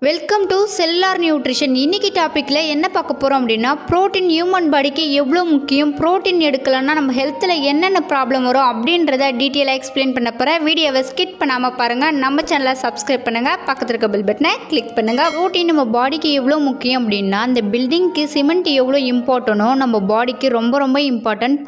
Welcome to cellar nutrition. இன்னைக்கு டாப்பிக்கில் என்ன பார்க்க போகிறோம் அப்படின்னா, ப்ரோட்டீன் ஹியூமன் பாடிக்கு எவ்வளோ முக்கியம், ப்ரோட்டீன் எடுக்கலன்னா நம்ம ஹெல்த்தில் என்னென்ன ப்ராப்ளம் வரும் அப்படின்றத டீட்டெயிலாக எக்ஸ்பிளைன் பண்ண போகிறேன். வீடியோவை ஸ்கிப் பண்ணாமல் பாருங்கள். நம்ம சேனலை சப்ஸ்கிரைப் பண்ணுங்கள், பக்கத்தில் இருக்க பெல் பட்டனை கிளிக் பண்ணுங்கள். ப்ரோட்டீன் நம்ம பாடிக்கு எவ்வளோ முக்கியம் அப்படின்னா, அந்த பில்டிங்க்கு சிமெண்ட் எவ்வளோ இம்பார்ட்டனோ நம்ம பாடிக்கு ரொம்ப ரொம்ப இம்பார்ட்டன்ட்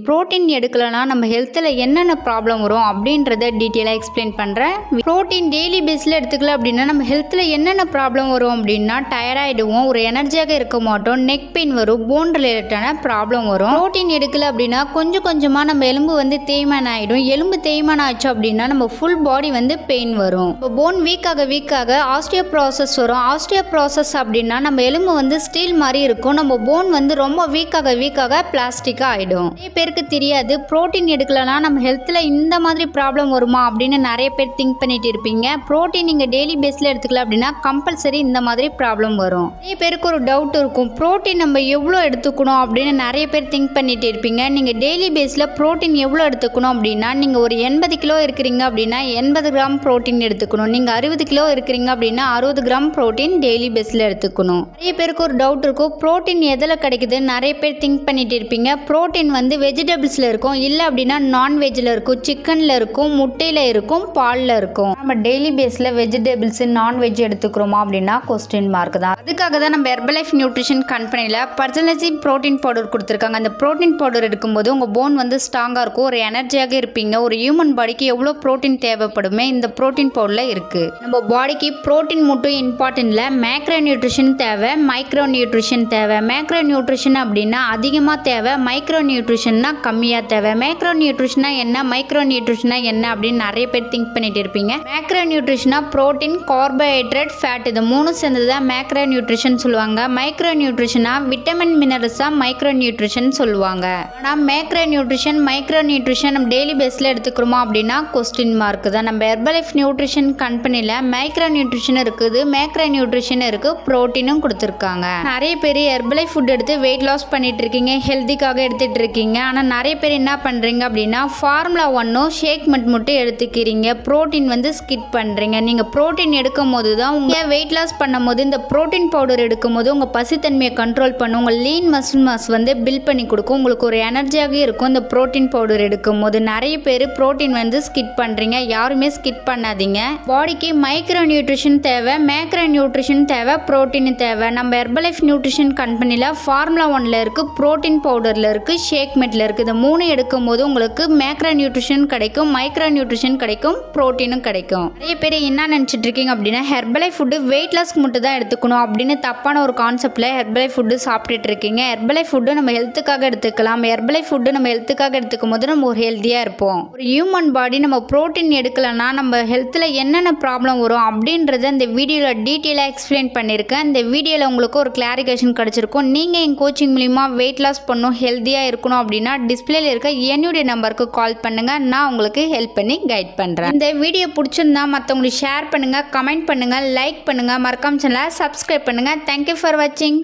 ப்ரோட்டீன் எடுக்கலன்னா நம்ம ஹெல்த்தில் என்னென்ன ப்ராப்ளம் வரும் அப்படின்றத டீட்டெயிலாக எக்ஸ்பிளைன் பண்ணுறேன். ப்ரோட்டீன் டெய்லி பேஸில் எடுத்துக்கல அப்படின்னா நம்ம ஹெல்த்தில் என்னென்ன ப்ராப்ளம் வரும் அப்படின்னா, டயர்டாயிடுவோம், ஒரு எனர்ஜியாக இருக்க மாட்டோம், நெக் பெயின் வரும், போன் ரிலேட்டடான ப்ராப்ளம் வரும். ப்ரோட்டீன் எடுக்கல அப்படின்னா கொஞ்சம் கொஞ்சமாக நம்ம எலும்பு தேய்மானம் ஆகிடும். எலும்பு தேய்மானம் ஆச்சு அப்படின்னா நம்ம ஃபுல் பாடி பெயின் வரும். இப்போ போன் வீக்காக ஆஸ்டியோப்ரோசஸ் வரும். ஆஸ்டியோப்ரோசஸ் அப்படின்னா நம்ம எலும்பு ஸ்டீல் மாதிரி இருக்கும், நம்ம போன் ரொம்ப வீக்காக பிளாஸ்டிக்காக ஆகிடும். நிறைய பேருக்கு தெரியாது, ப்ரோட்டீன் எடுக்கலன்னா நம்ம ஹெல்த்தில் இந்த மாதிரி ப்ராப்ளம் வருமா அப்படின்னு நிறைய பேர் திங்க் பண்ணிட்டு இருப்பீங்க. ப்ரோட்டீன் நீங்கள் டெய்லி பேஸில் எடுத்துக்கல அப்படின்னா கம்பல்சரி இந்த மாதிரி ப்ராப்ளம் வரும். நிறைய பேருக்கு ஒரு டவுட் இருக்கும், ப்ரோட்டீன் நம்ம எவ்வளோ எடுத்துக்கணும் அப்படின்னு நிறைய பேர் திங்க் பண்ணிட்டு இருப்பீங்க. நீங்கள் டெய்லி பேஸில் ப்ரோட்டீன் எவ்வளோ எடுத்துக்கணும் அப்படின்னா, நீங்கள் ஒரு 80 கிலோ இருக்கிறீங்க அப்படின்னா 80 கிராம் ப்ரோட்டீன் எடுத்துக்கணும். நீங்கள் 60 கிலோ இருக்கிறீங்க அப்படின்னா 60 கிராம் ப்ரோட்டீன் டெய்லி பேஸில் எடுத்துக்கணும். நிறைய பேருக்கு ஒரு டவுட் இருக்கும், ப்ரோட்டீன் எதில் கிடைக்குது நிறைய பேர் திங்க் பண்ணிட்டு இருப்பீங்க. ப்ரோட்டீன் வெஜிடபிள்ஸில் இருக்கும், இல்லை அப்படின்னா நான்வெஜ்ஜில் இருக்கும், சிக்கனில் இருக்கும், முட்டையில் இருக்கும், பாலில் இருக்கும். நம்ம டெய்லி பேஸில் வெஜிடபிள்ஸ் நான்வெஜ் எடுத்துக்கிறோமா அப்படின்னா கொஸ்டின் மார்க் தான். அதுக்காக தான் நம்ம ஹெர்பலைஃப் நியூட்ரிஷன் கம்பெனியில் பர்சனலைஸ்டு ப்ரோட்டீன் பவுடர் கொடுத்துருக்காங்க. அந்த ப்ரோட்டீன் பவுடர் எடுக்கும்போது உங்கள் போன் ஸ்ட்ராங்காக இருக்கும், ஒரு எனர்ஜியாக இருப்பீங்க. ஒரு ஹியூமன் பாடிக்கு எவ்வளோ ப்ரோட்டீன் தேவைப்படுமே இந்த ப்ரோட்டீன் பவுடரில் இருக்குது. நம்ம பாடிக்கு ப்ரோட்டீன் மட்டும் இம்பார்ட்டன்ட் இல்லை, மேக்ரோ நியூட்ரிஷன் தேவை, மைக்ரோ நியூட்ரிஷன் தேவை. மேக்ரோ நியூட்ரிஷன் அப்படின்னா அதிகமாக தேவை, மைக்ரோ நியூட்ரிஷன்னா கம்மியாக தேவை. மேக்ரோ நியூட்ரிஷனா என்ன, மைக்ரோ நியூட்ரிஷனா என்ன அப்படின்னு நிறைய பேர் திங்க் பண்ணிட்டு இருப்பீங்க. மேக்ரோ நியூட்ரிஷனா ப்ரோட்டீன், கார்போஹைட்ரேட், ஃபேட், இது மூணு சேர்ந்தது தான் மேக்ரோ நியூட்ரிஷன் சொல்லுவாங்க. மைக்ரோ நியூட்ரிஷனா விட்டமின் மினரல்ஸா மைக்ரோ நியூட்ரிஷன் சொல்லுவாங்க. ஆனால் மேக்ரோ நியூட்ரிஷன் மைக்ரோ நியூட்ரிஷன் நம்ம டெய்லி பேஸில் எடுத்துக்கிறோமா அப்படின்னா கொஸ்டின் மார்க் தான். நம்ம ஹெர்பலைஃப் நியூட்ரிஷன் கம்பெனியில் மைக்ரோ நியூட்ரிஷன் இருக்குது, மேக்ரோ நியூட்ரிஷன் இருக்குது, ப்ரோட்டீனும் கொடுத்துருக்காங்க. நிறைய பேர் ஹெர்பலைஃப் ஃபுட் எடுத்து வெயிட் லாஸ் பண்ணிட்டு இருக்கீங்க, ஹெல்திக்காக எடுத்துட்டு இருக்கீங்க. ஆனால் நிறைய பேர் என்ன பண்ணுறீங்க அப்படின்னா ஃபார்முலா 1 ஷேக் மட்டும் எடுத்துக்கிறீங்க, ப்ரோட்டீன் ஸ்கிப் பண்ணுறீங்க. நீங்கள் ப்ரோட்டீன் எடுக்கும் போது தான் உங்கள் வெயிட் லாஸ் பண்ணும்போது இந்த ப்ரோட்டீன் பவுடர் எடுக்கும்போது உங்கள் பசித்தன்மையை கண்ட்ரோல் பண்ணும், உங்கள் லீன் மசில் மாஸ் பில்ட் பண்ணி கொடுக்கும், உங்களுக்கு ஒரு எனர்ஜியாகவே இருக்கும். இந்த ப்ரோட்டீன் பவுடர் எடுக்கும் போது நிறைய பேர் ப்ரோட்டீன் ஸ்கிப் பண்ணுறீங்க. யாருமே ஸ்கிப் பண்ணாதீங்க. பாடிக்கு மைக்ரோ நியூட்ரிஷன் தேவை, மேக்ரோ நியூட்ரிஷன் தேவை, ப்ரோட்டீன் தேவை. நம்ம ஹெர்பலைஃப் நியூட்ரிஷன் கம்பெனியில் ஃபார்முலா 1ல் இருக்குது, ப்ரோட்டீன் பவுடரில் இருக்குது, ஷேக் மெட்டில் இருக்குது. இந்த மூணு எடுக்கும் போது உங்களுக்கு மேக்ரோ நியூட்ரிஷன் கிடைக்கும், மைக்ரோ நியூட்ரிஷன் கிடைக்கும், ப்ரோட்டீனும் கிடைக்கும். நிறைய பேர் என்ன நினச்சிட்டு இருக்கீங்க அப்படின்னா ஹெர்பலைஃப் ஃபுட்டு வெயிட் லாஸ்க்கு மட்டும் தான் எடுத்துக்கணும் அப்படின்னு தப்பான ஒரு கான்செப்டில் ஹெர்பலைஃப் ஃபுட்டு சாப்பிட்டுட்டு இருக்கீங்க. ஹெர்பலைஃப் ஃபுட்டு நம்ம ஹெல்த்துக்காக எடுத்துக்கலாம். ஹெர்பலைஃப் ஃபுட்டு நம்ம ஹெல்த்துக்காக எடுத்துக்கும் போது நம்ம ஒரு ஹெல்த்தியாக இருப்போம். ஒரு ஹியூமன் பாடி நம்ம ப்ரோட்டீன் எடுக்கலைன்னா நம்ம ஹெல்த்தில் என்னென்ன ப்ராப்ளம் வரும் அப்படின்றத இந்த வீடியோவில் டீட்டெயிலாக எக்ஸ்பிளைன் பண்ணியிருக்கேன். இந்த வீடியோவில் உங்களுக்கு ஒரு கிளாரிஃபிகேஷன் கிடச்சிருக்கும். நீங்கள் என் கோச்சிங் மூலிமா வெயிட் லாஸ் பண்ணணும், ஹெல்த்தியாக இருக்கணும் அப்படின்னா டிஸ்பிளேல இருக்க என்னுடைய நம்பருக்கு கால் பண்ணுங்கள், நான் உங்களுக்கு ஹெல்ப் பண்ணி கைட் பண்ணுறேன். இந்த வீடியோ பிடிச்சிருந்தா மற்றவங்களுக்கு ஷேர் பண்ணுங்கள், கமெண்ட் பண்ணுங்கள், லைக் பண்ணுங்கள், மறக்காம சேனலை சப்ஸ்கிரைப் பண்ணுங்கள். தேங்க்யூ ஃபார் வாட்சிங்.